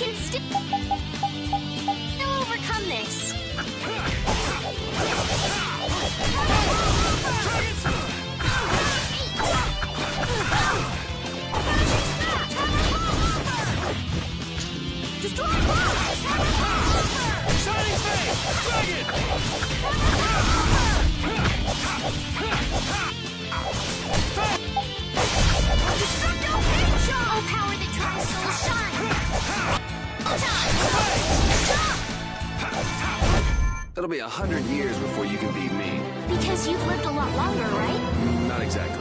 can still overcome this. Destroy Shining Face! Dragon! Destructo Pincho! Oh, power that tries so shine! It'll be 100 years before you can beat me. Because you've lived a lot longer, right? Not exactly.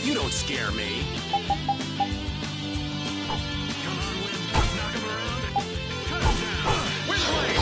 You don't scare me. Come on, Wind. Knock him around. Cut him down. Wind Blade.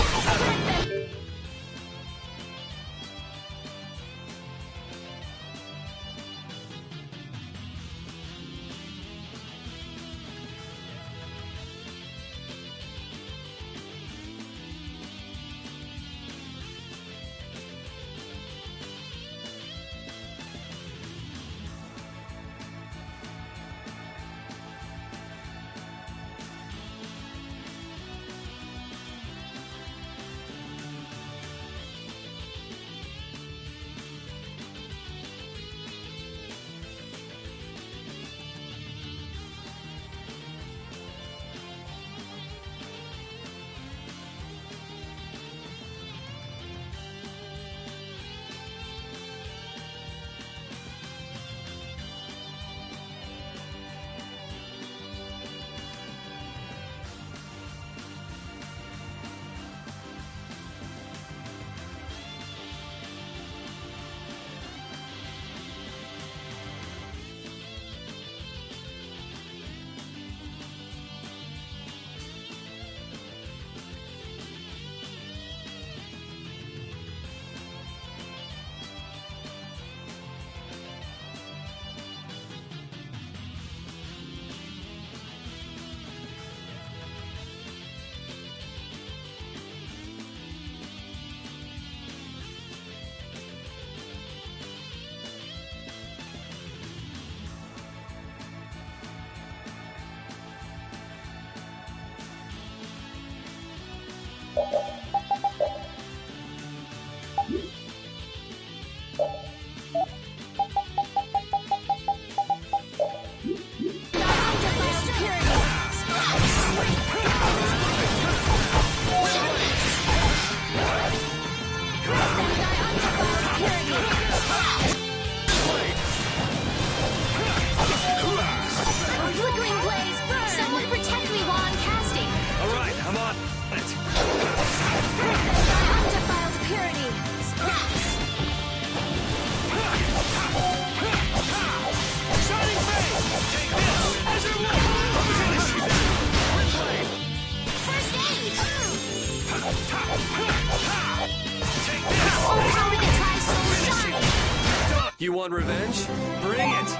You want revenge? Bring it!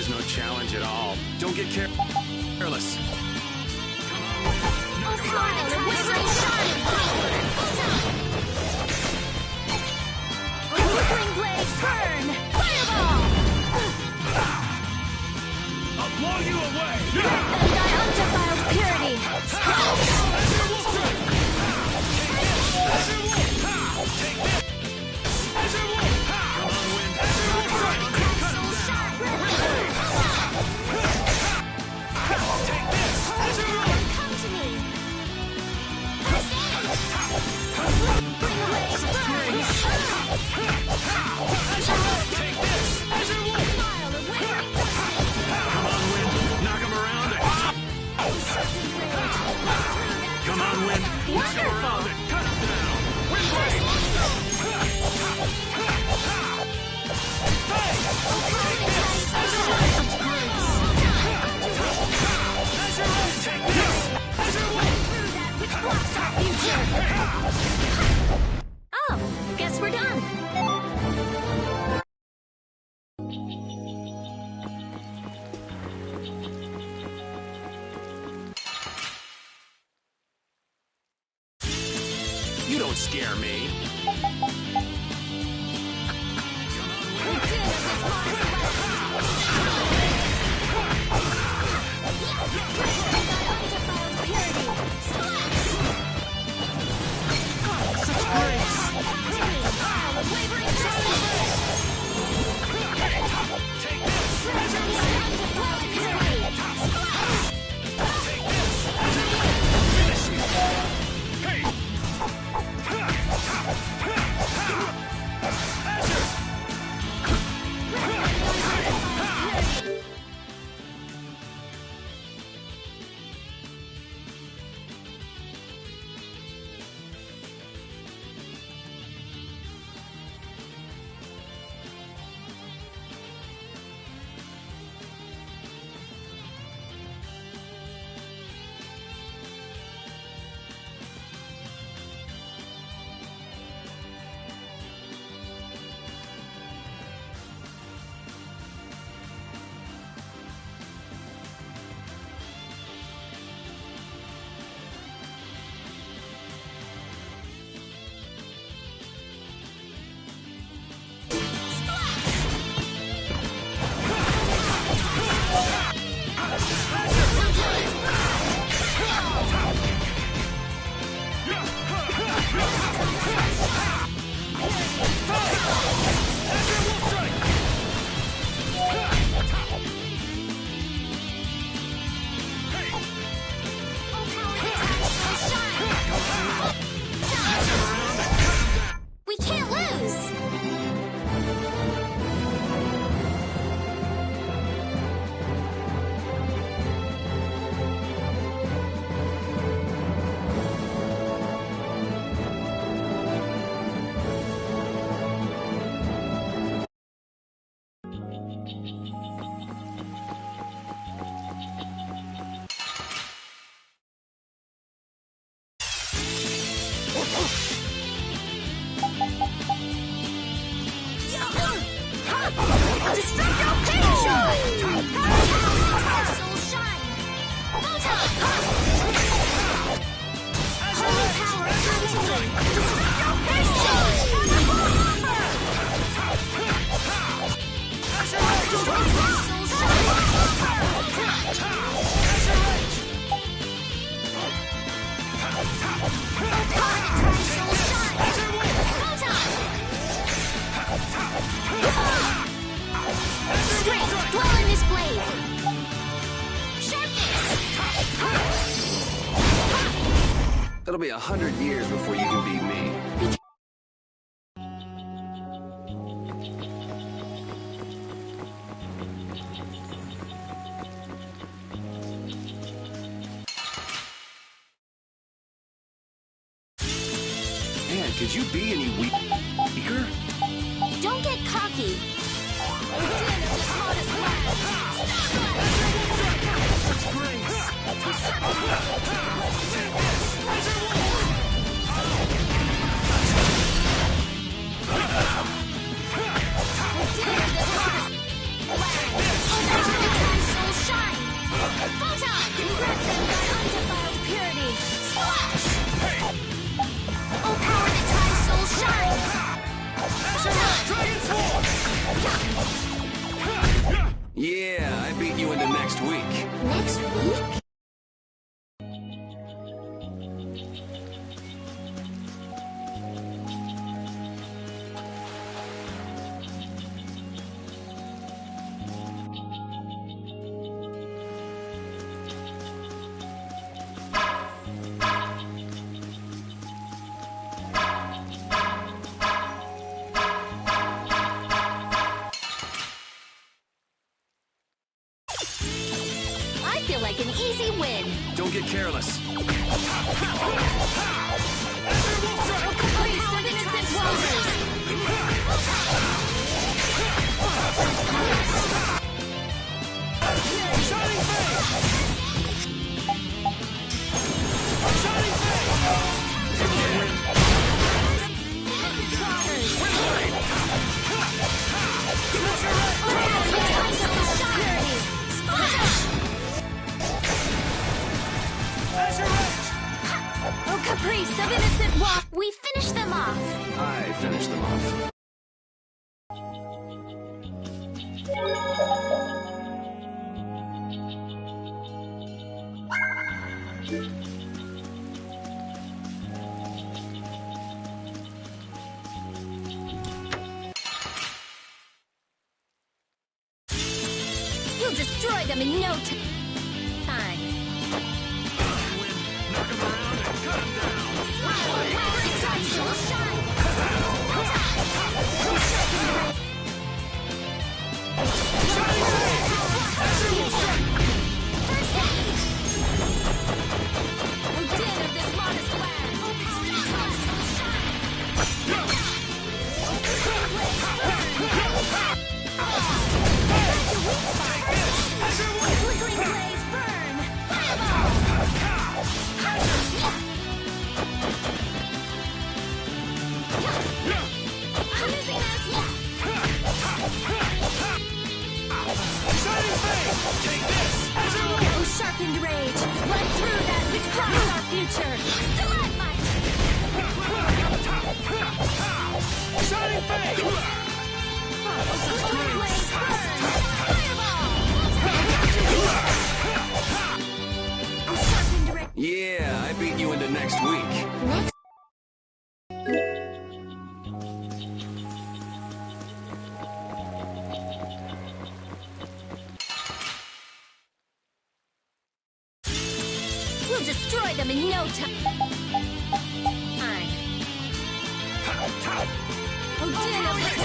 was no challenge at all. Don't get careless. Come on, Wind. Knock 'em Smile around. and whistling shine. Flickering blades burn. Fireball. I'll blow you away. Let them die undefiled purity. Splash. Azure Wolf Strike. Azure Wolf. Ha! Take this. Azure Wolf. Ha! Come on, Wind. Azure Wolf Strike. Cut him down. Windblade. Take this. Azure Wolf. Come to me. Flickering blades burn. Take this. Azure Wolf. Smile and whistling darkness. Come on, Wind. Knock him around it. Come on, Wind. Knock him around it. Cut him down. Windblade. Take this. Azure Wolf. Azure Wolf. Take this. Azure Wolf. Through that which blocks our future. Oh, guess we're done. You don't scare me. The din of this monster undefiled purity. Splash! Such grace. Wavering justice. Take this. Time to dwell in his blade. Splash! Take this. Azure Wolf. Finish you. Hey. Azure. We can't lose! Destructo Picture! Soul Shine! Photon! Holy power activated! Destructo Picture! Soul Strength, dwell in this blade! Sharpness! It'll be 100 years before you can beat me. Man, could you be any weaker? Don't get cocky! The din of this hottest land! Yeah, I beat you into next week. Next week? I feel like an easy win. Don't get careless. Place of innocent waters. Shining face! Shining face! Oh, caprice of innocent walk. We finish them off. I finished them off. We'll destroy them in no time. Knock him around and cut him down. Take this! Oh, sharpened rage! Run through that which crosses our future! Stalagmite! Shining face! Flickering blaze burn! Fireball! Oh, sharpened rage! Yeah, I beat you into next week. Next. We'll destroy them in no time. Oh, din of this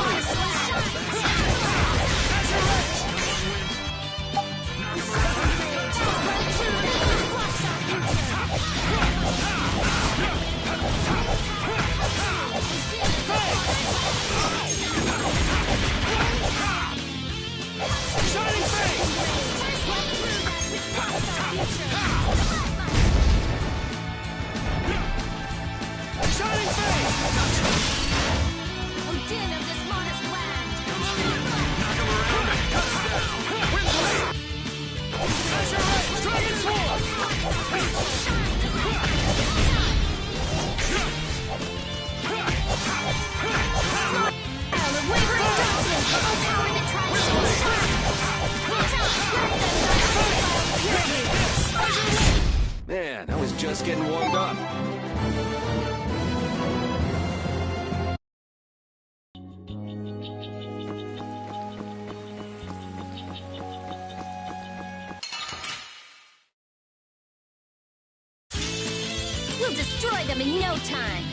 Shining face! Shining face! Oh, din of this modest land! Knock him around and cut him down! Windblade! Azure Ray! Dragon Sword! Isle of wavering darkness! Oh, power that transcends time! Man, I was just getting warmed up. We'll destroy them in no time!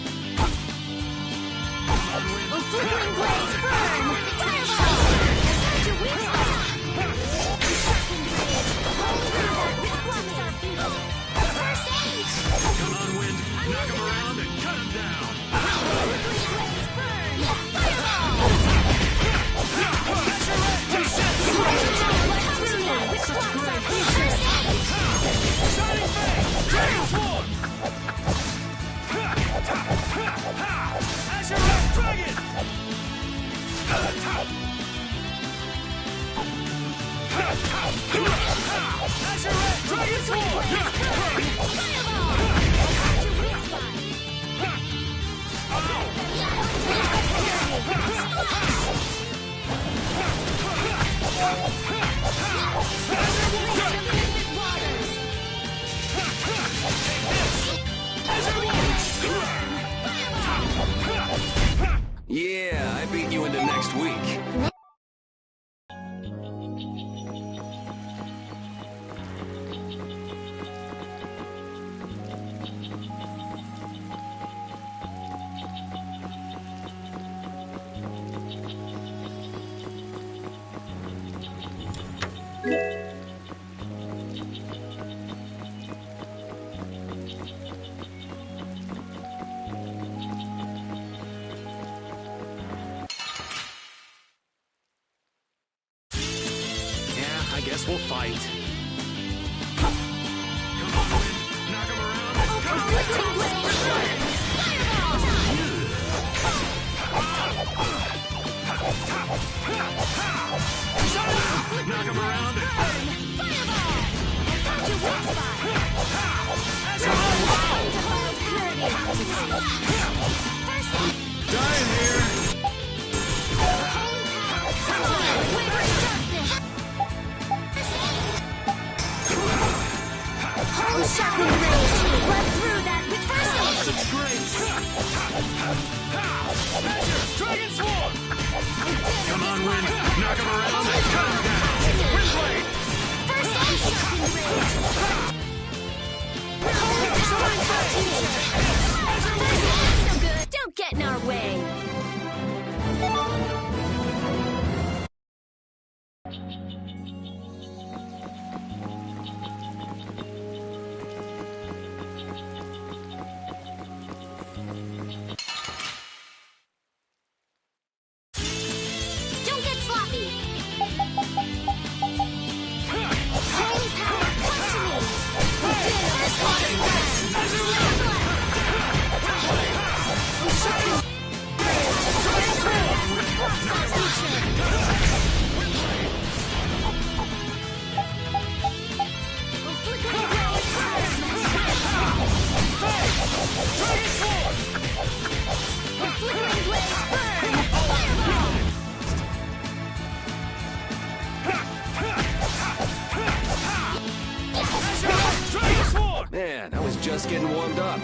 Oh, flickering blaze burn! Fireball! Catch your wings! Sharpened rage! Hold through that which blocks our future! First aid! Come on, Wind. Knock him around and cut him down. Flickering blaze burn! Fireball! Hold through that which blocks our future! Shining face! Dragon Sword! Azure Ray! Dragon! Azure Ray! Dragon Sword! Fireball! Catch your weak spot! Yeah, I beat you into next week. Yeah, I guess we'll fight. Come on, knock him around. Come on, knock him around. Dying here. Shocking rage! Run through that with first aid! It's great. Measure, Dragon Sword. Come on, Wind. Knock him around and cut him down. Wind Blade. First aid! Shocking rage! That's no good! Don't get in our way! Don't get sloppy! Holy power, come to me! We did it! This one is last! Flickering blaze, burn! Fireball! Dragon Sword. Man, I was just getting warmed up.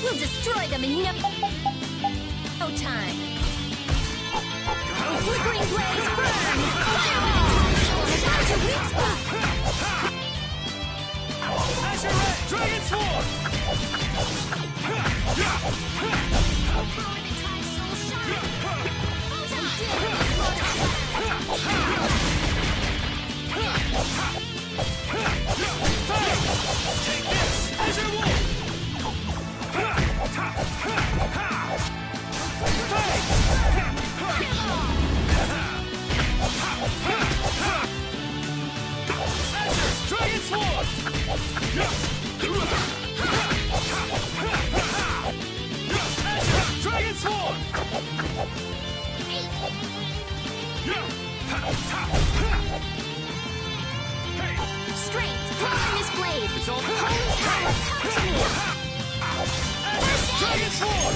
We'll destroy them in no time. Flickering blaze, burn! Fireball! That's your weak spot! Azure Red, Dragon Sword. Take this, Azure Wolf. Azure, Dragon Sword. Azure, Dragon Sword. Strength, pulling this blade! It's all Holy power, come to me! Azure, Dragon Sword.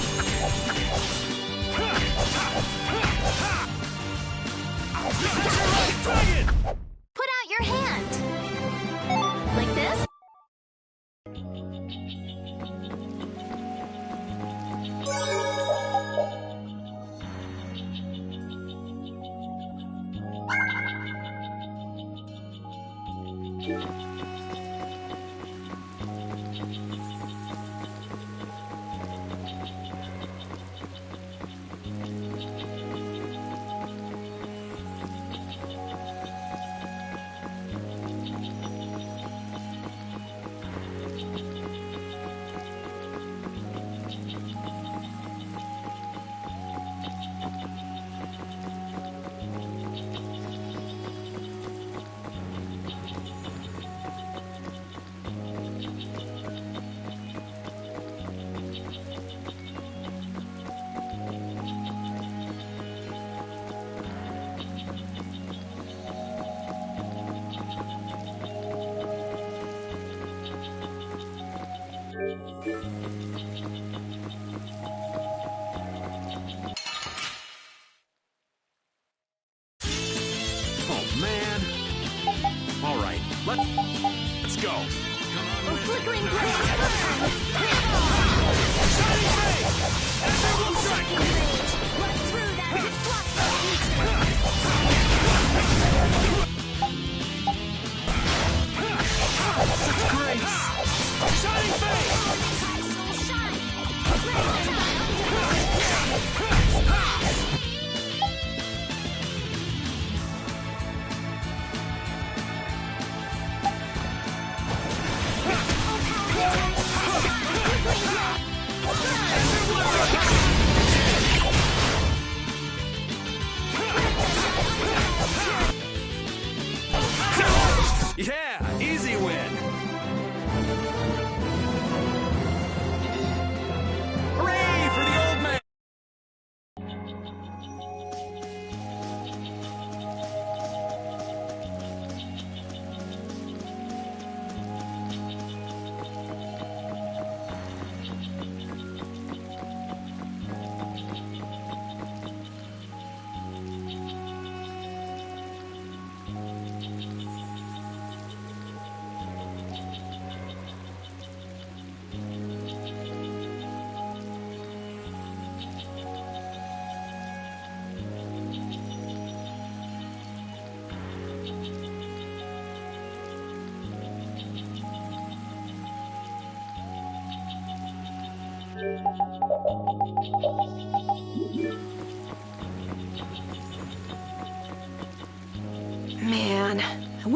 Azure Red, Dragon. Put out your hand! Like this?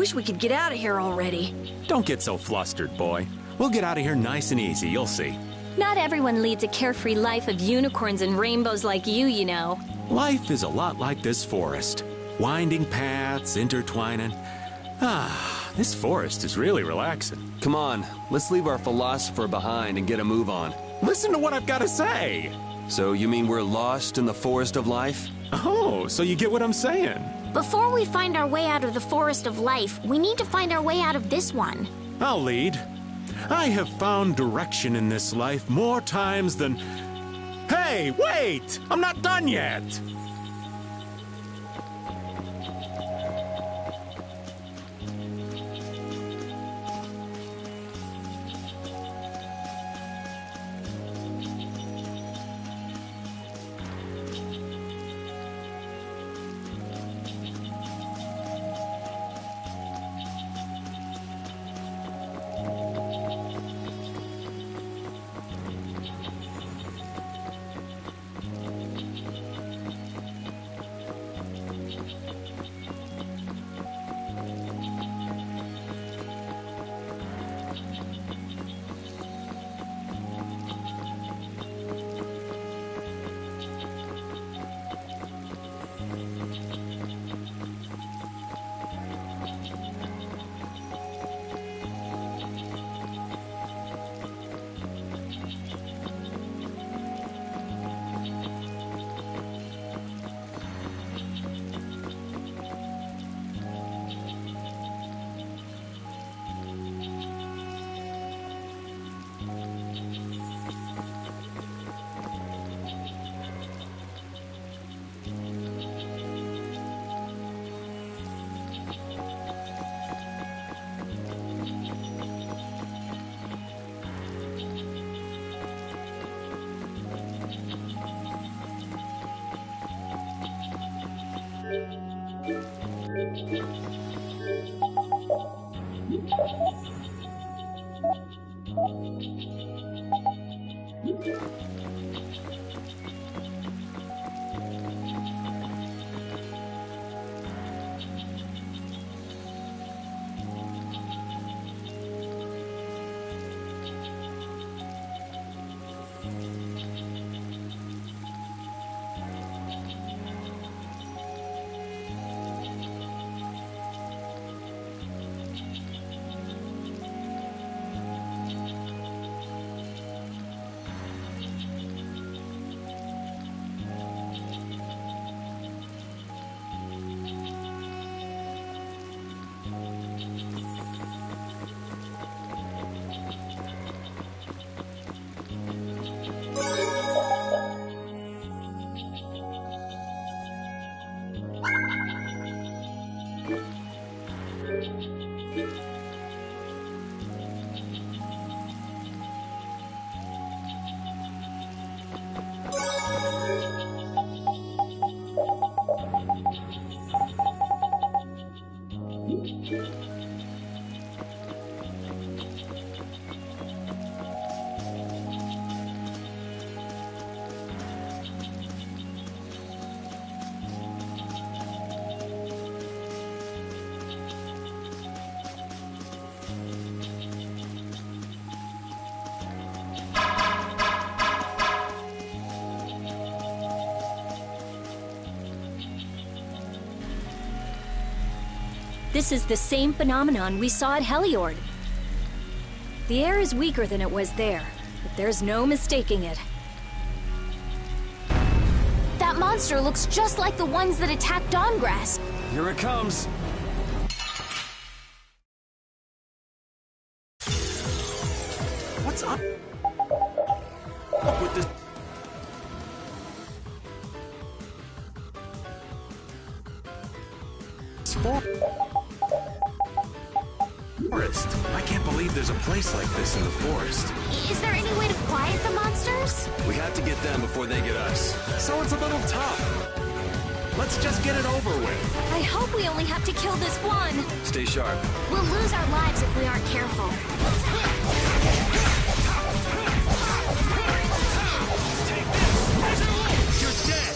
wish we could get out of here already. Don't get so flustered, boy. We'll get out of here nice and easy, you'll see. Not everyone leads a carefree life of unicorns and rainbows like you know. Life is a lot like this forest. Winding paths, intertwining. This forest is really relaxing. Come on, let's leave our philosopher behind and get a move on. Listen to what I've got to say. So you mean we're lost in the forest of life? Oh, so you get what I'm saying? Before we find our way out of the forest of life, we need to find our way out of this one. I'll lead. I have found direction in this life more times than... Hey, wait! I'm not done yet! This is the same phenomenon we saw at Heliord. The air is weaker than it was there, but there's no mistaking it. That monster looks just like the ones that attacked Dawngrass. Here it comes. What's up with this? Forest. I can't believe there's a place like this in the forest. Is there any way to quiet the monsters? We have to get them before they get us. So it's a little tough. Let's just get it over with. I hope we only have to kill this one. Stay sharp. We'll lose our lives if we aren't careful. You're dead!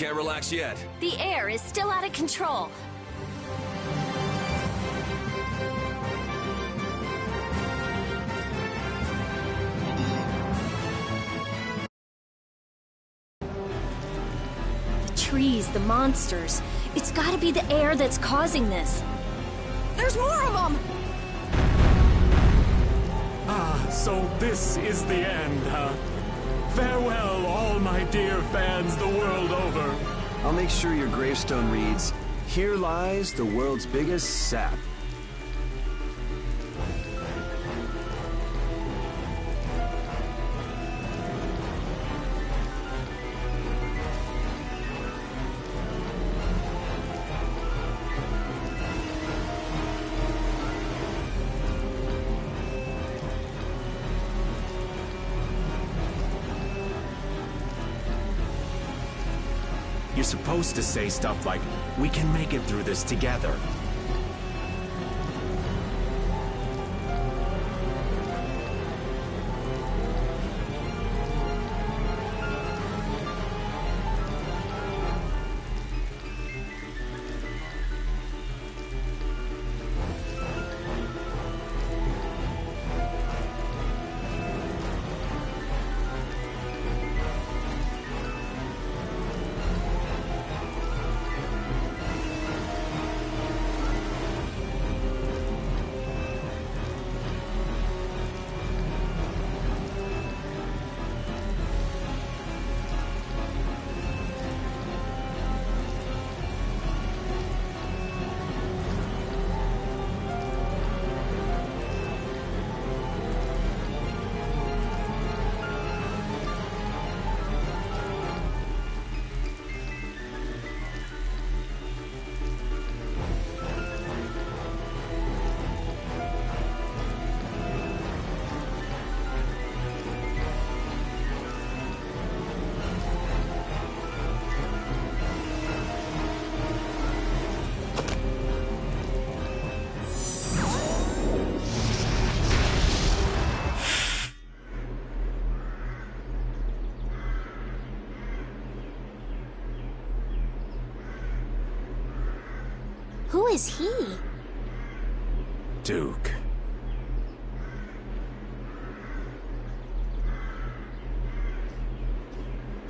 Can't relax yet. The air is still out of control. The trees, the monsters. It's gotta be the air that's causing this. There's more of them! Ah, so this is the end, huh? Farewell, all my dear fans the world over. I'll make sure your gravestone reads, "Here lies the world's biggest sap." You're supposed to say stuff like, "We can make it through this together." Who is he? Duke.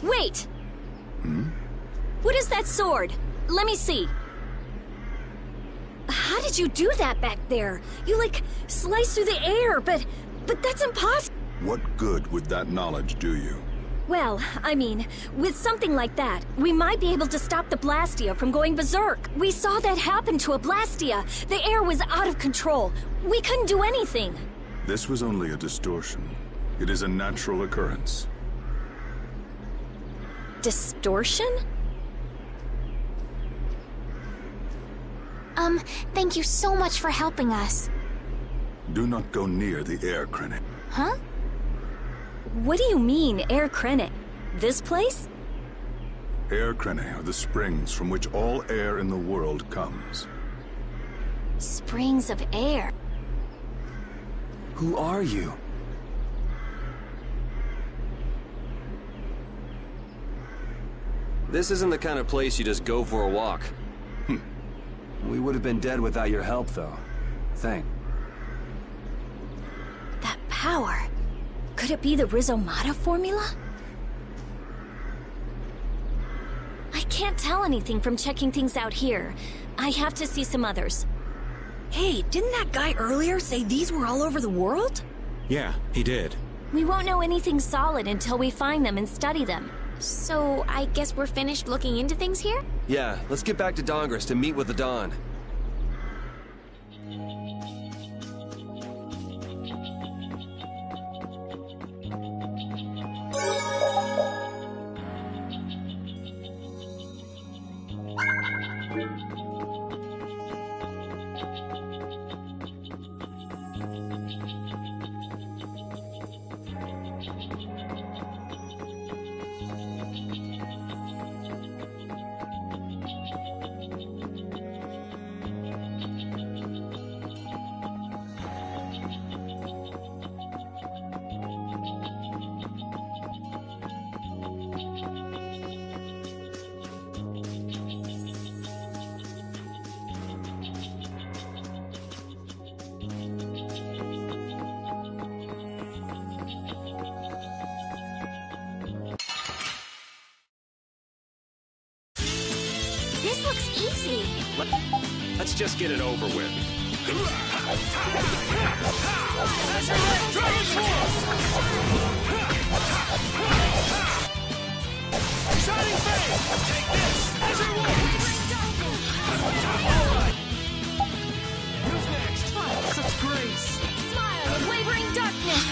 Wait! What is that sword? Let me see. How did you do that back there? You, like, sliced through the air, but that's impossible. What good would that knowledge do you? Well, I mean, with something like that, we might be able to stop the Blastia from going berserk. We saw that happen to a Blastia. The air was out of control. We couldn't do anything. This was only a distortion. It is a natural occurrence. Distortion? Thank you so much for helping us. Do not go near the air crennic. Huh? What do you mean, Air Krennic? This place? Air crennae are the springs from which all air in the world comes. Springs of air. Who are you? This isn't the kind of place you just go for a walk. We would have been dead without your help, though. Thank. That power. Could it be the Rizomata formula? I can't tell anything from checking things out here. I have to see some others. Hey, didn't that guy earlier say these were all over the world? Yeah, he did. We won't know anything solid until we find them and study them. So, I guess we're finished looking into things here? Yeah, let's get back to Dongris to meet with the Dawn. looks easy. Let's just get it over with. Dragon Force! Shining Fate! Take this! Azure Wolf! Alright! Who's next? Such grace! Smile of wavering darkness.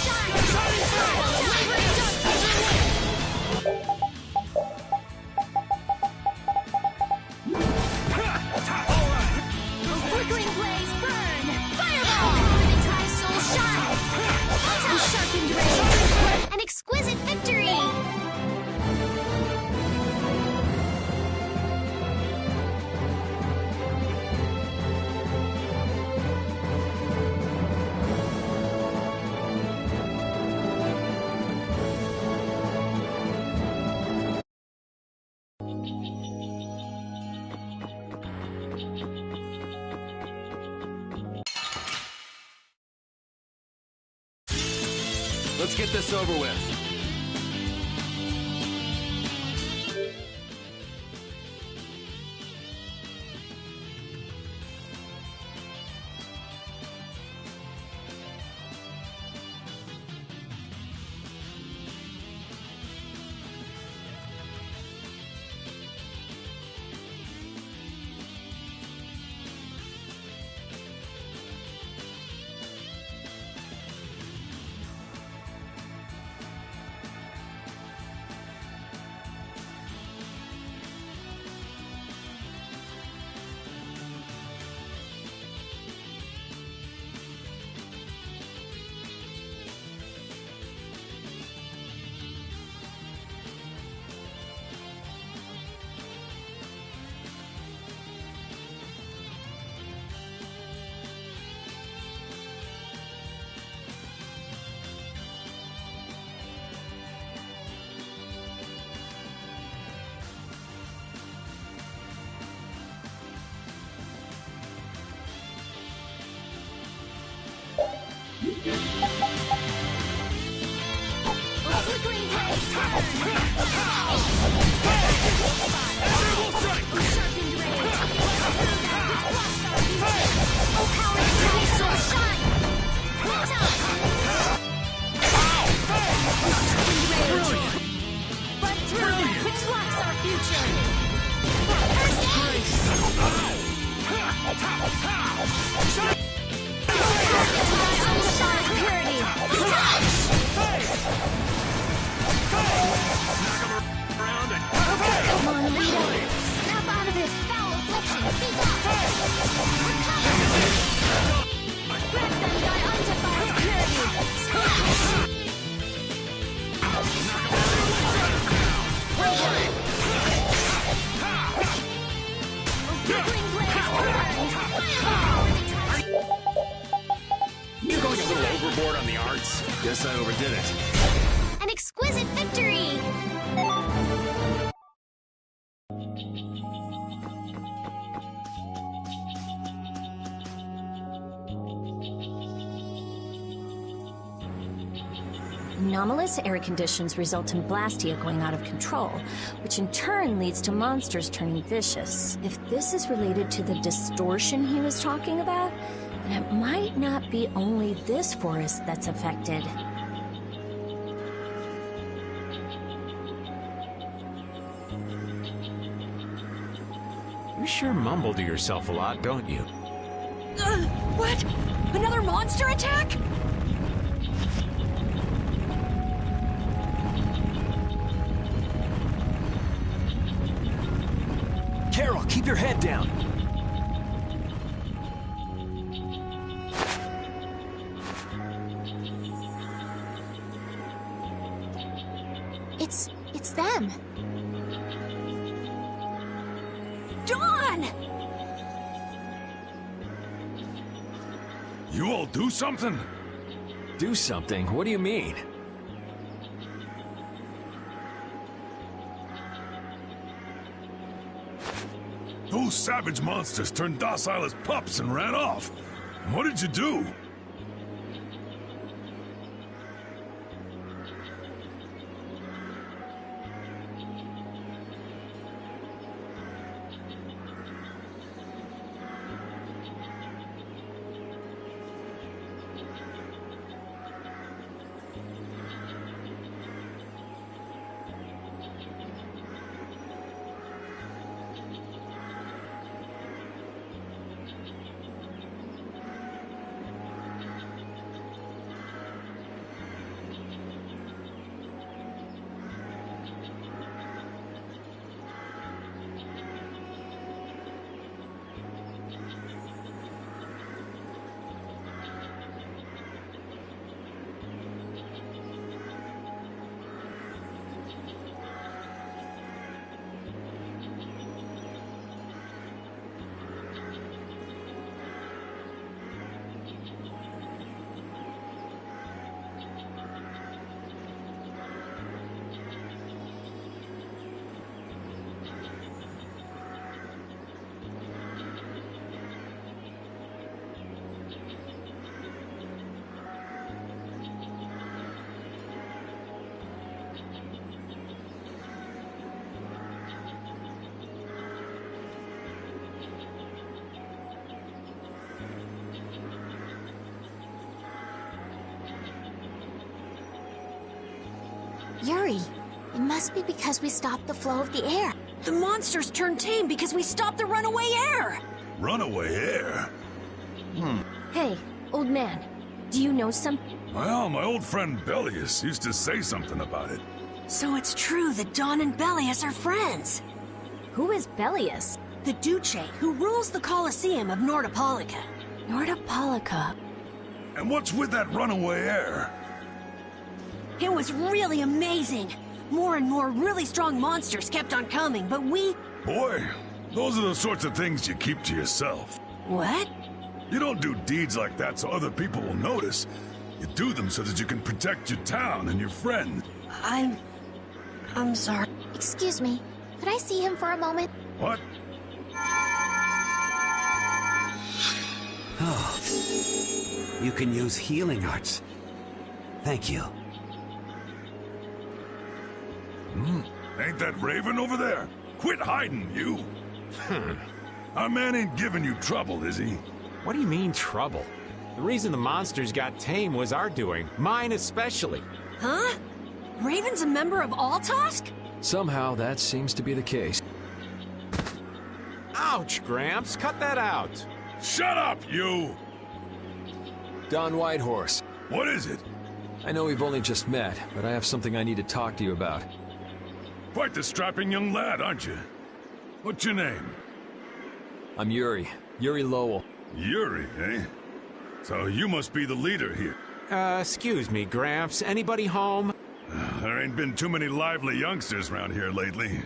Shine. Shining Fate! Wavering darkness. Alright! Flickering blaze burn. Fireball. Tri-soul shine. A sharpened ray. An exquisite victory. Let's get this over with. Flickering blaze burn. Azure Wolf Strike! Sharpened ray. Oh, power Tri-soul shine. But through that which blocks our future. First aid. Tri-soul shine purity. Come on, Rita. Snap out of it. Foul affliction. Speak up. Recover. Grant them thy undefiled purity. Flickering blaze burn. Fireball. You going a little overboard on the arts? Guess I overdid it. An exquisite victory. Anomalous air conditions result in Blastia going out of control, which in turn leads to monsters turning vicious. If this is related to the distortion he was talking about, then it might not be only this forest that's affected. You sure mumble to yourself a lot, don't you? What? Another monster attack? Carol, keep your head down. It's them. Dawn! You all do something? Do something? What do you mean? Those savage monsters turned docile as pups and ran off. What did you do? Yuri, it must be because we stopped the flow of the air. The monsters turned tame because we stopped the runaway air! Runaway air? Hey, old man, do you know some... Well, my old friend Bellius used to say something about it. So it's true that Dawn and Bellius are friends. Who is Bellius? The Duce, who rules the Colosseum of Nordopolica. Nordopolica. And what's with that runaway air? It was really amazing. More and more really strong monsters kept on coming, but we... Boy, those are the sorts of things you keep to yourself. What? You don't do deeds like that so other people will notice. You do them so that you can protect your town and your friend. I'm sorry. Excuse me, could I see him for a moment? What? You can use healing arts. Thank you. Ain't that Raven over there? Quit hiding, you! Our man ain't giving you trouble, is he? What do you mean, trouble? The reason the monsters got tame was our doing. Mine especially. Huh? Raven's a member of Altosk? Somehow that seems to be the case. Ouch, Gramps. Cut that out. Shut up, you! Don Whitehorse, What is it? I know we've only just met, but I have something I need to talk to you about. Quite the strapping young lad, aren't you? What's your name? I'm Yuri. Yuri Lowell. Yuri, eh? So you must be the leader here. Excuse me, Gramps. Anybody home? There ain't been too many lively youngsters around here lately.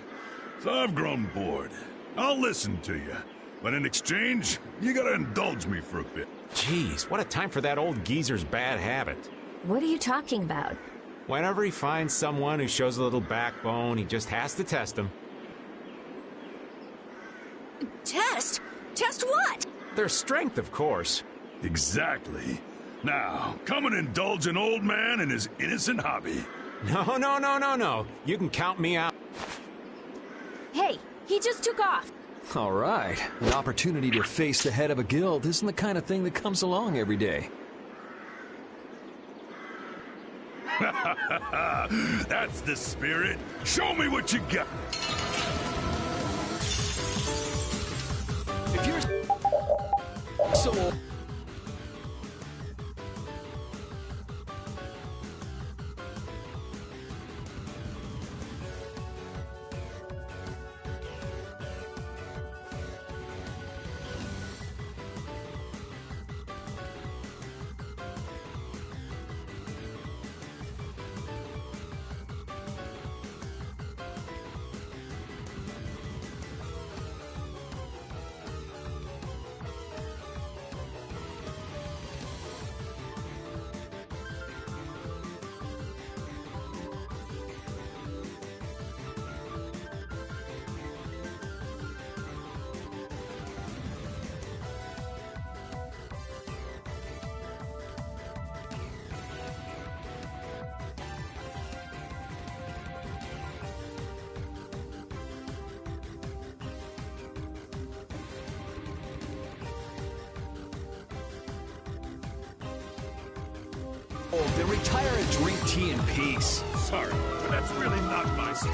So I've grown bored. I'll listen to you. But in exchange, you gotta indulge me for a bit. Jeez, what a time for that old geezer's bad habit. What are you talking about? Whenever he finds someone who shows a little backbone, he just has to test them. Test? Test what? Their strength, of course. Exactly. Now, come and indulge an old man in his innocent hobby. No. You can count me out. Hey, he just took off. All right. An opportunity to face the head of a guild isn't the kind of thing that comes along every day. That's the spirit. Show me what you got. If you're so... Then retire and drink tea in peace. Sorry, but that's really not my style.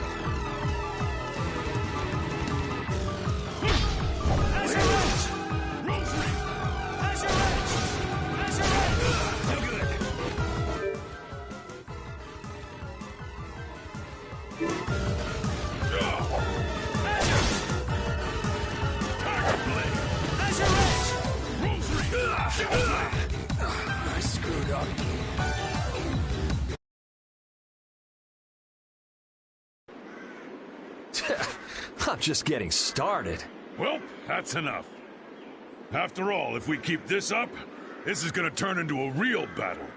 As your edge! Rosary! As your edge! As your edge! Look at it! Tiger blade! As your edge! Rosary! I screwed up. I'm just getting started. Well, that's enough. After all, if we keep this up, this is gonna turn into a real battle.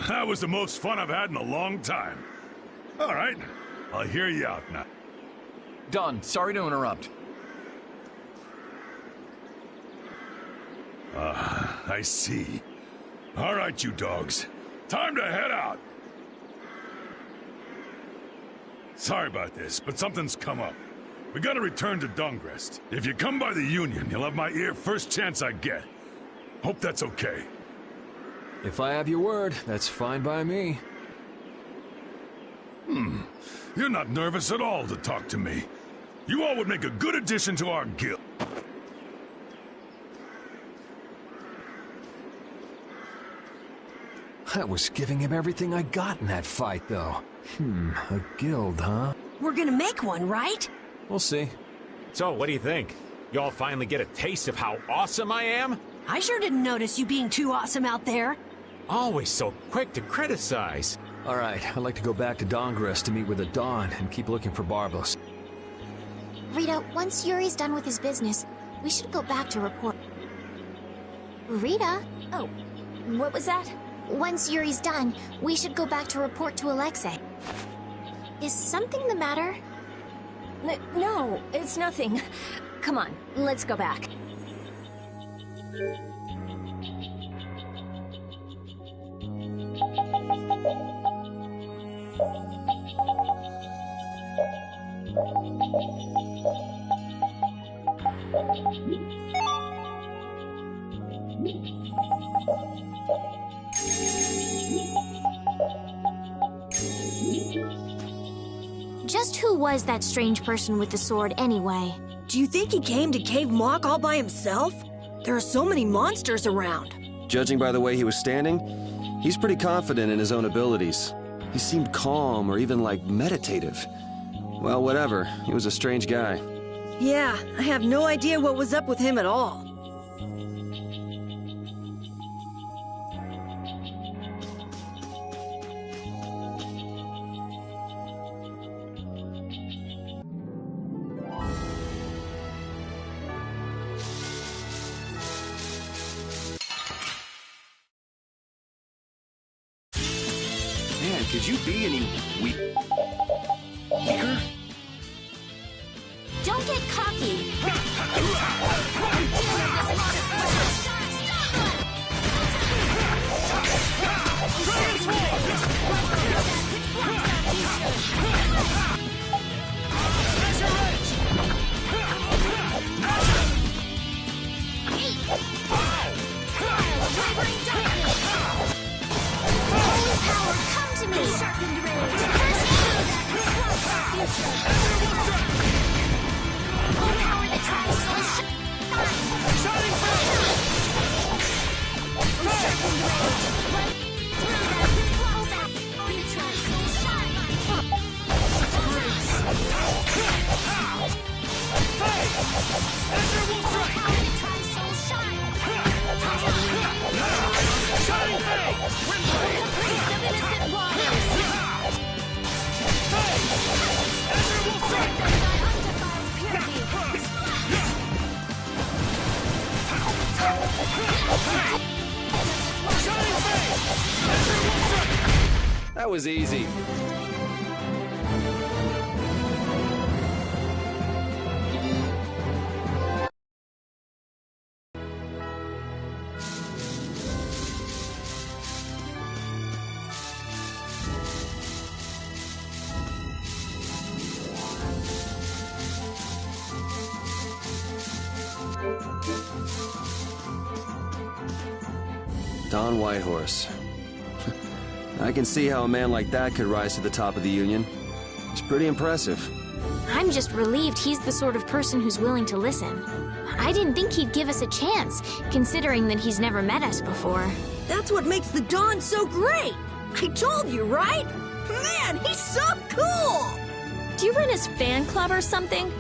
That was the most fun I've had in a long time. All right, I'll hear you out now. Done. Sorry to interrupt. I see. All right, you dogs. Time to head out. Sorry about this, but something's come up. We gotta return to Dongrest. If you come by the Union, you'll have my ear first chance I get. Hope that's okay. If I have your word, that's fine by me. You're not nervous at all to talk to me. You all would make a good addition to our guild. I was giving him everything I got in that fight, though. A guild, huh? We're gonna make one, right? We'll see. So, what do you think? Y'all finally get a taste of how awesome I am? I sure didn't notice you being too awesome out there. Always so quick to criticize. All right, I'd like to go back to Dongrest to meet with the Dawn and keep looking for Barbos. Rita, once Yuri's done with his business, we should go back to report. Rita? Oh, what was that? Once Yuri's done, we should go back to report to Alexei. Is something the matter? No, it's nothing. Come on, let's go back. Just who was that strange person with the sword anyway? Do you think he came to Cave Mock all by himself? There are so many monsters around. Judging by the way he was standing, he's pretty confident in his own abilities. He seemed calm or even, like, meditative. Well, whatever. He was a strange guy. Yeah, I have no idea what was up with him at all. Man, could you be any weaker? Don't get cocky! Come to me! Sharpened rage! First power that tries so shining fire! Sharpened rage! Run through that with blows out! On the tries so shine! Ezra will strike! Power that tries so shine! Shining Blade! The priest of innocent waters! Ezra will strike! Thy undefiled purity! Shining Blade! Ezra will strike! That was easy. Don Whitehorse. I can see how a man like that could rise to the top of the Union. It's pretty impressive. I'm just relieved he's the sort of person who's willing to listen. I didn't think he'd give us a chance, considering that he's never met us before. That's what makes the Dawn so great! I told you, right? Man, he's so cool! Do you run his fan club or something?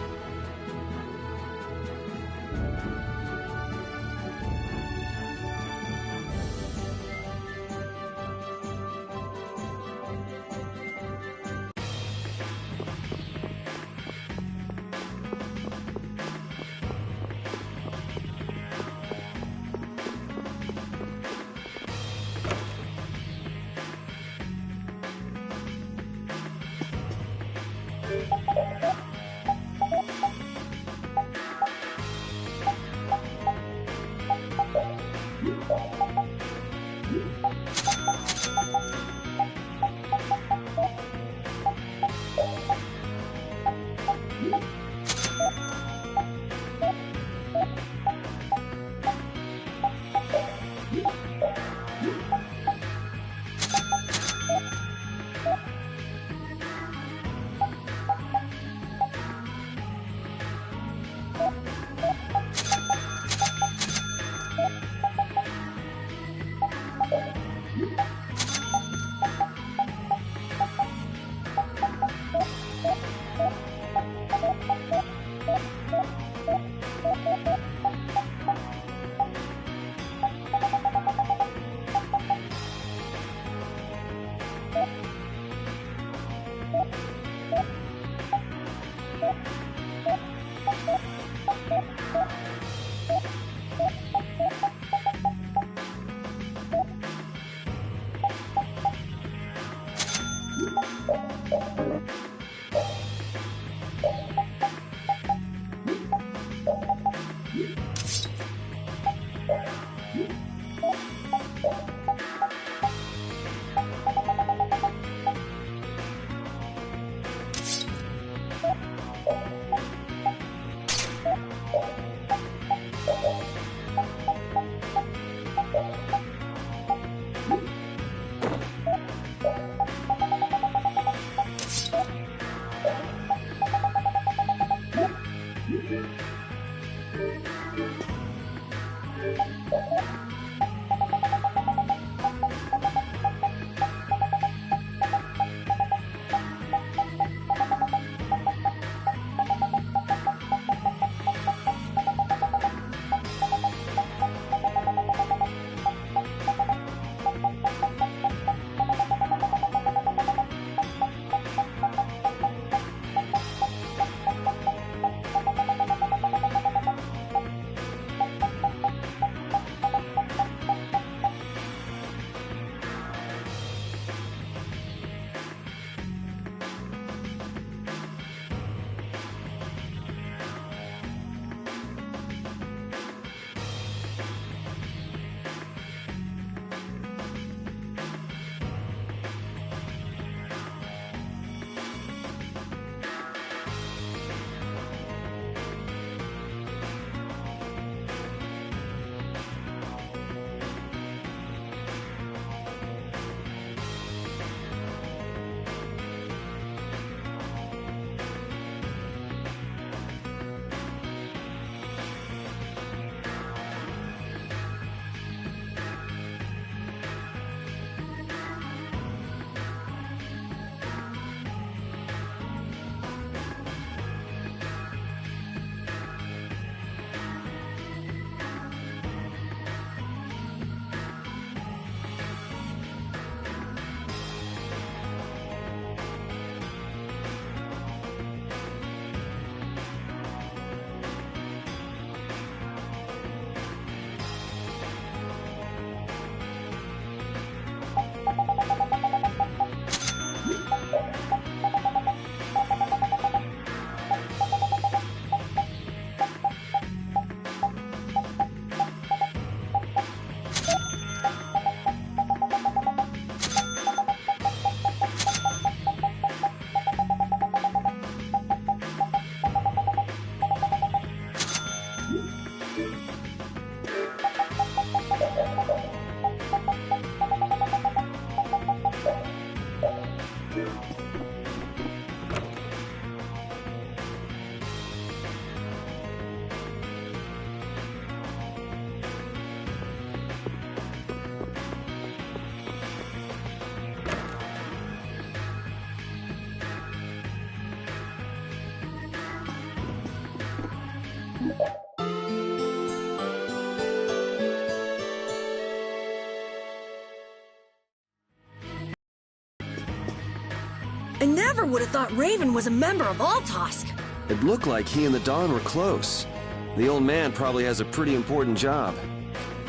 I never would have thought Raven was a member of Altosk. It looked like he and the Dawn were close. The old man probably has a pretty important job.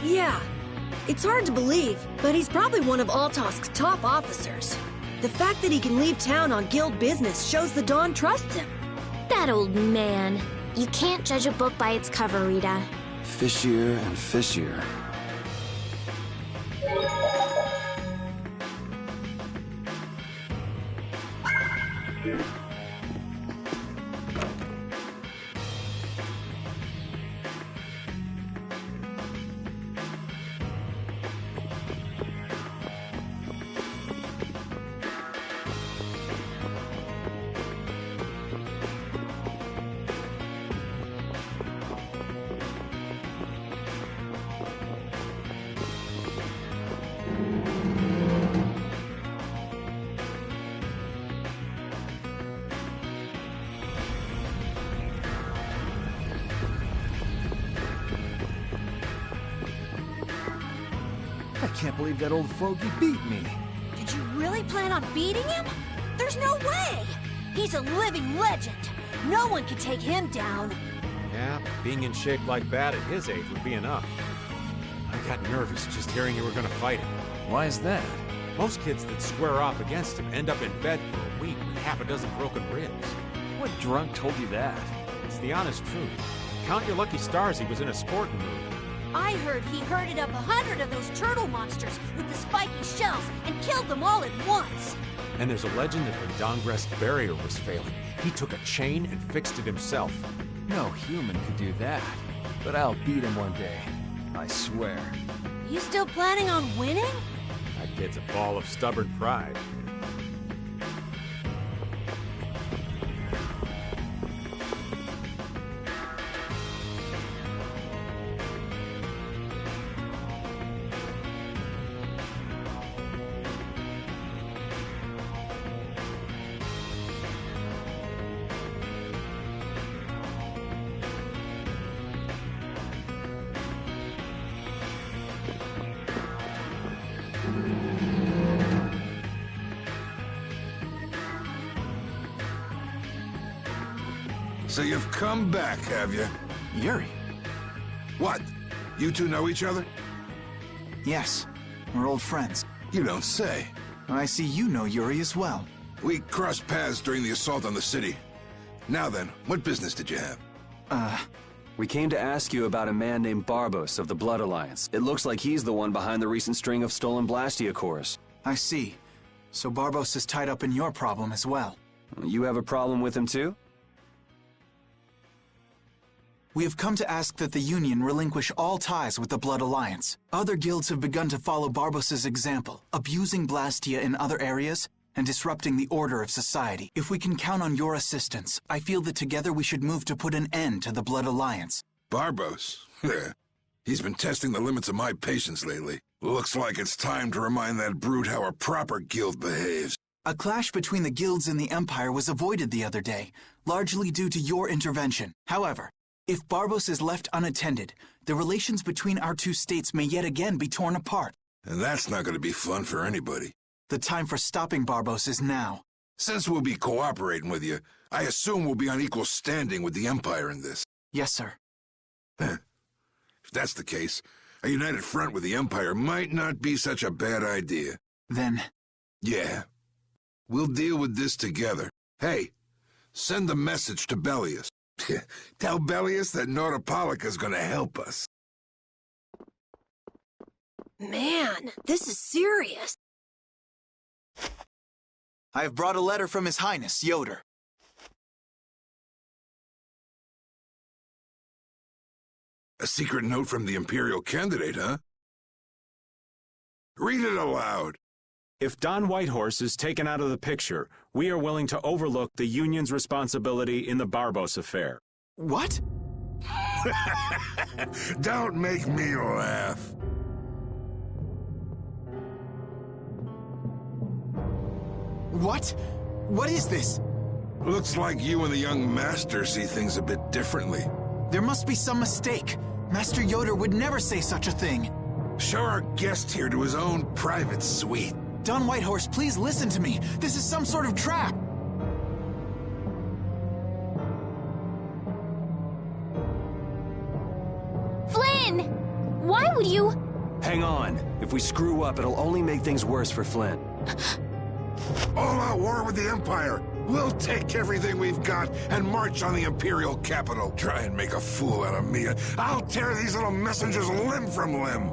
Yeah. It's hard to believe, but he's probably one of Altosk's top officers. The fact that he can leave town on guild business shows the Dawn trusts him. That old man. You can't judge a book by its cover, Rita. Fishier and fishier. I can't believe that old fogey beat me. Did you really plan on beating him? There's no way! He's a living legend. No one can take him down. Yeah, being in shape like that at his age would be enough. I got nervous just hearing you were gonna fight him. Why is that? Most kids that square off against him end up in bed for a week with half a dozen broken ribs. What drunk told you that? It's the honest truth. Count your lucky stars he was in a sporting mood. I heard he herded up 100 of those turtle monsters with the spiky shells and killed them all at once. And there's a legend that when Dongrest's barrier was failing, he took a chain and fixed it himself. No human could do that. But I'll beat him one day. I swear. You still planning on winning? That kid's a ball of stubborn pride. So you've come back, have you? Yuri? What? You two know each other? Yes. We're old friends. You don't say. I see you know Yuri as well. We crossed paths during the assault on the city. Now then, what business did you have? We came to ask you about a man named Barbos of the Blood Alliance. It looks like he's the one behind the recent string of stolen Blastia cores. I see. So Barbos is tied up in your problem as well. You have a problem with him too? We have come to ask that the Union relinquish all ties with the Blood Alliance. Other guilds have begun to follow Barbos' example, abusing Blastia in other areas and disrupting the order of society. If we can count on your assistance, I feel that together we should move to put an end to the Blood Alliance. Barbos? He's been testing the limits of my patience lately. Looks like it's time to remind that brute how a proper guild behaves. A clash between the guilds and the Empire was avoided the other day, largely due to your intervention. However, if Barbos is left unattended, the relations between our two states may yet again be torn apart. And that's not going to be fun for anybody. The time for stopping Barbos is now. Since we'll be cooperating with you, I assume we'll be on equal standing with the Empire in this. Yes, sir. If that's the case, a united front with the Empire might not be such a bad idea. Then... Yeah. We'll deal with this together. Hey, send a message to Bellius. Tell Bellius that Nordopolica's gonna help us. Man, this is serious. I have brought a letter from His Highness, Yoder. A secret note from the Imperial candidate, huh? Read it aloud. If Don Whitehorse is taken out of the picture, we are willing to overlook the Union's responsibility in the Barbos affair. What? Don't make me laugh. What? What is this? Looks like you and the young master see things a bit differently. There must be some mistake. Master Yoder would never say such a thing. Show our guest here to his own private suite. Don Whitehorse, please listen to me. This is some sort of trap. Flynn! Why would you... Hang on. If we screw up, it'll only make things worse for Flynn. All out war with the Empire. We'll take everything we've got and march on the Imperial capital. Try and make a fool out of me. I'll tear these little messengers limb from limb.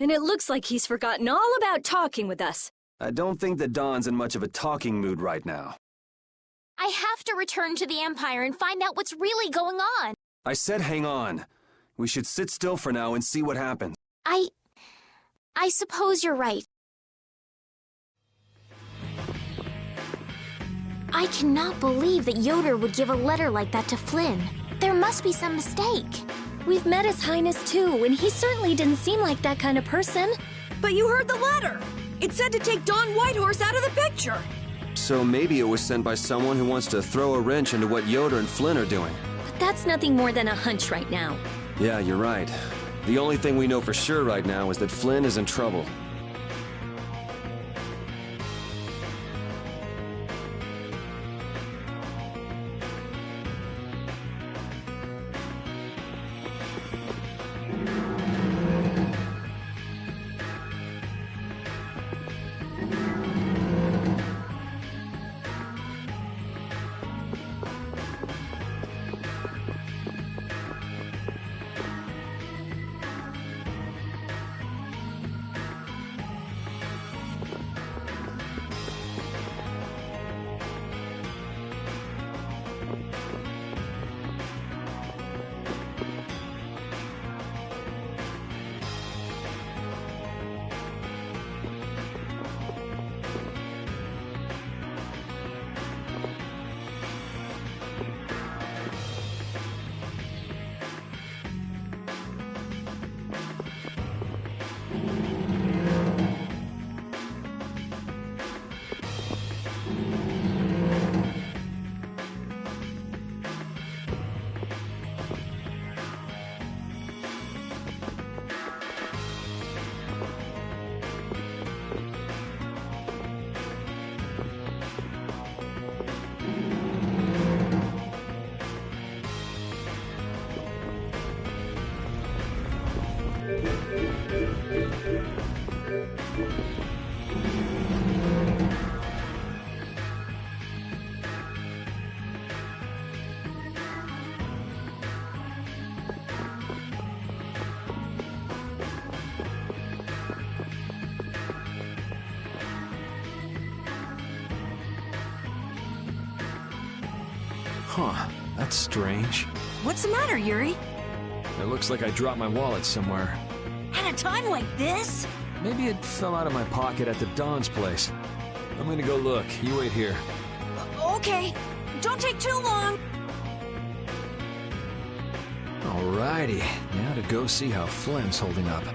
And it looks like he's forgotten all about talking with us. I don't think that Don's in much of a talking mood right now. I have to return to the Empire and find out what's really going on. I said hang on. We should sit still for now and see what happens. I suppose you're right. I cannot believe that Yoder would give a letter like that to Flynn. There must be some mistake. We've met His Highness too, and he certainly didn't seem like that kind of person. But you heard the letter. It said to take Don Whitehorse out of the picture. So maybe it was sent by someone who wants to throw a wrench into what Yoder and Flynn are doing. But that's nothing more than a hunch right now. Yeah, you're right. The only thing we know for sure right now is that Flynn is in trouble. Huh, that's strange. What's the matter, Yuri? It looks like I dropped my wallet somewhere. At a time like this? Maybe it fell out of my pocket at the Don's place. I'm gonna go look. You wait here. Okay. Don't take too long. Alrighty, now to go see how Flynn's holding up.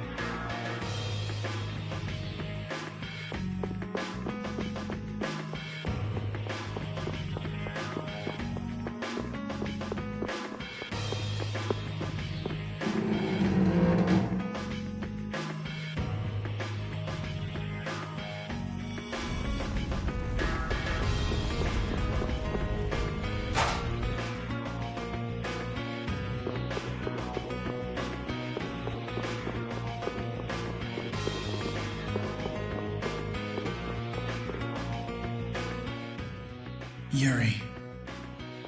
Yuri.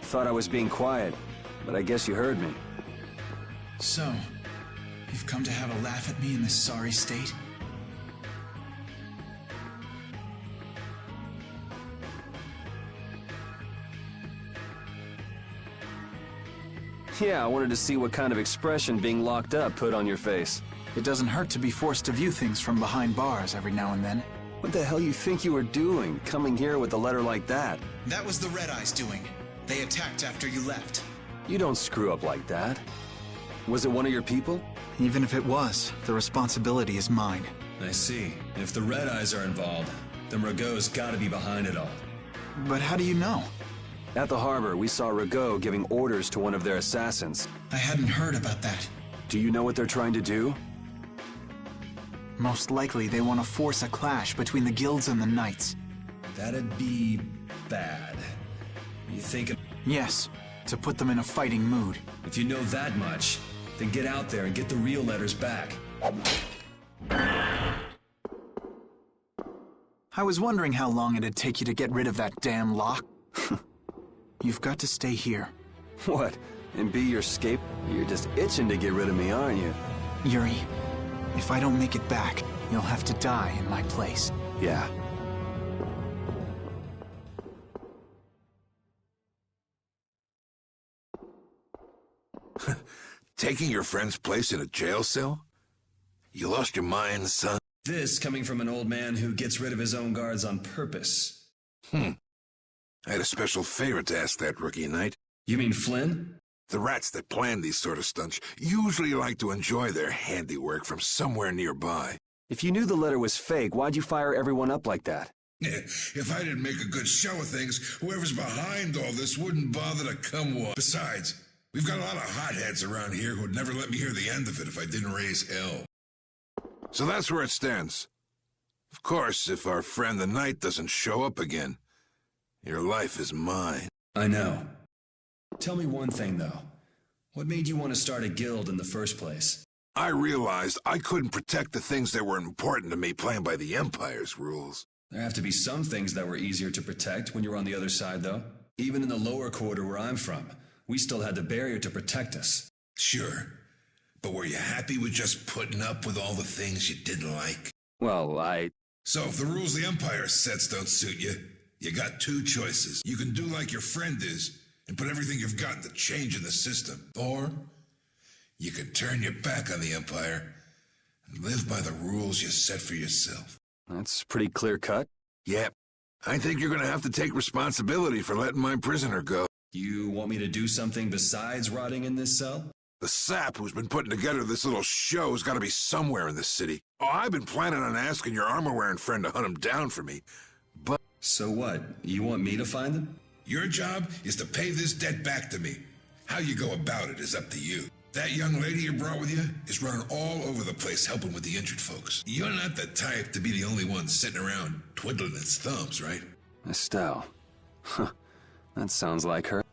Thought I was being quiet, but I guess you heard me. So, you've come to have a laugh at me in this sorry state? Yeah, I wanted to see what kind of expression being locked up put on your face. It doesn't hurt to be forced to view things from behind bars every now and then. What the hell you think you were doing, coming here with a letter like that? That was the Red Eyes doing. They attacked after you left. You don't screw up like that. Was it one of your people? Even if it was, the responsibility is mine. I see. If the Red Eyes are involved, then Rago's gotta be behind it all. But how do you know? At the harbor, we saw Rago giving orders to one of their assassins. I hadn't heard about that. Do you know what they're trying to do? Most likely they want to force a clash between the guilds and the knights. That'd be bad. You think... Yes, to put them in a fighting mood. If you know that much, then get out there and get the real letters back. I was wondering how long it'd take you to get rid of that damn lock. You've got to stay here. What? And be your scape? You're just itching to get rid of me, aren't you? Yuri, If I don't make it back, you'll have to die in my place. Yeah. Taking your friend's place in a jail cell? You lost your mind, son? This coming from an old man who gets rid of his own guards on purpose. I had a special favor to ask that rookie knight. You mean Flynn? The rats that plan these sort of stunts usually like to enjoy their handiwork from somewhere nearby. If you knew the letter was fake, why'd you fire everyone up like that? If I didn't make a good show of things, whoever's behind all this wouldn't bother to come one. Besides, we've got a lot of hotheads around here who'd never let me hear the end of it if I didn't raise hell. So that's where it stands. Of course, if our friend the knight doesn't show up again, your life is mine. I know. Tell me one thing, though. What made you want to start a guild in the first place? I realized I couldn't protect the things that were important to me playing by the Empire's rules. There have to be some things that were easier to protect when you're on the other side, though. Even in the lower quarter where I'm from, we still had the barrier to protect us. Sure. But were you happy with just putting up with all the things you didn't like? Well, So if the rules the Empire sets don't suit you, you got two choices. You can do like your friend is and put everything you've got into change in the system. Or you can turn your back on the Empire and live by the rules you set for yourself. That's pretty clear-cut. Yep. I think you're going to have to take responsibility for letting my prisoner go. You want me to do something besides rotting in this cell? The sap who's been putting together this little show's got to be somewhere in this city. Oh, I've been planning on asking your armor-wearing friend to hunt him down for me, but... So what? You want me to find them? Your job is to pay this debt back to me. How you go about it is up to you. That young lady you brought with you is running all over the place helping with the injured folks. You're not the type to be the only one sitting around twiddling its thumbs, right? Estelle. Huh. That sounds like her.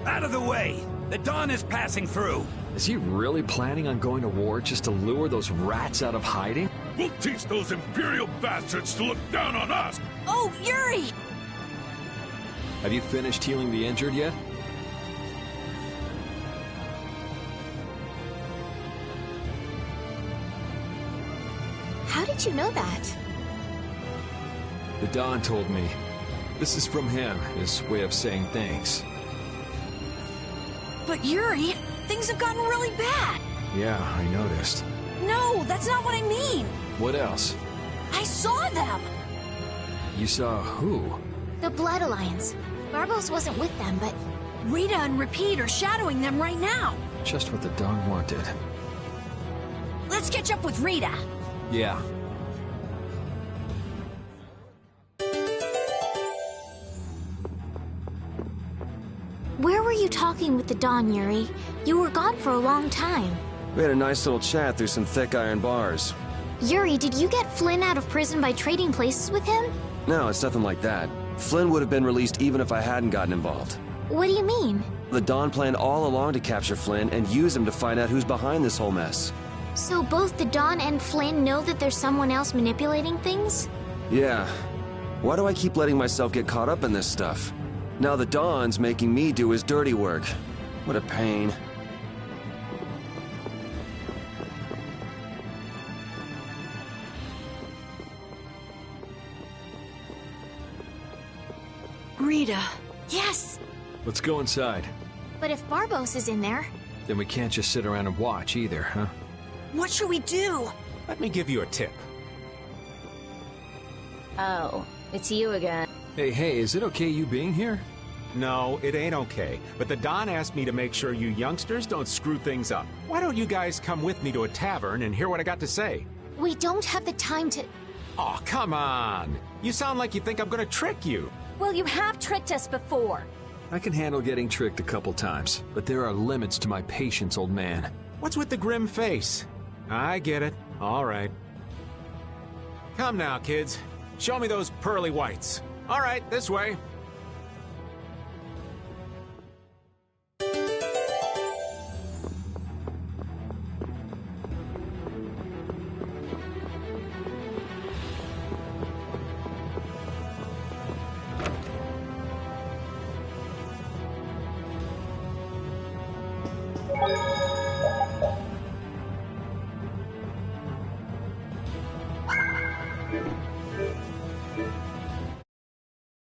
Out of the way! The Dawn is passing through! Is he really planning on going to war just to lure those rats out of hiding? We'll teach those Imperial bastards to look down on us! Oh, Yuri! Have you finished healing the injured yet? How did you know that? The Don told me. This is from him, his way of saying thanks. But Yuri, things have gotten really bad. Yeah, I noticed. No, that's not what I mean. What else? I saw them. You saw who? The Blood Alliance. Barbos wasn't with them, but... Rita and Repeat are shadowing them right now. Just what the Don wanted. Let's catch up with Rita. Yeah. Where were you talking with the Dawn, Yuri? You were gone for a long time. We had a nice little chat through some thick iron bars. Yuri, did you get Flynn out of prison by trading places with him? No, it's nothing like that. Flynn would have been released even if I hadn't gotten involved. What do you mean? The Dawn planned all along to capture Flynn and use him to find out who's behind this whole mess. So both the Dawn and Flynn know that there's someone else manipulating things? Yeah. Why do I keep letting myself get caught up in this stuff? Now the Don's making me do his dirty work. What a pain. Rita. Yes! Let's go inside. But if Barbos is in there... Then we can't just sit around and watch either, huh? What should we do? Let me give you a tip. Oh, it's you again. Hey, is it okay you being here? No, it ain't okay. But the Don asked me to make sure you youngsters don't screw things up. Why don't you guys come with me to a tavern and hear what I got to say? We don't have the time to... Oh, come on! You sound like you think I'm gonna trick you. Well, you have tricked us before. I can handle getting tricked a couple times, but there are limits to my patience, old man. What's with the grim face? I get it. All right. Come now, kids. Show me those pearly whites. All right, this way.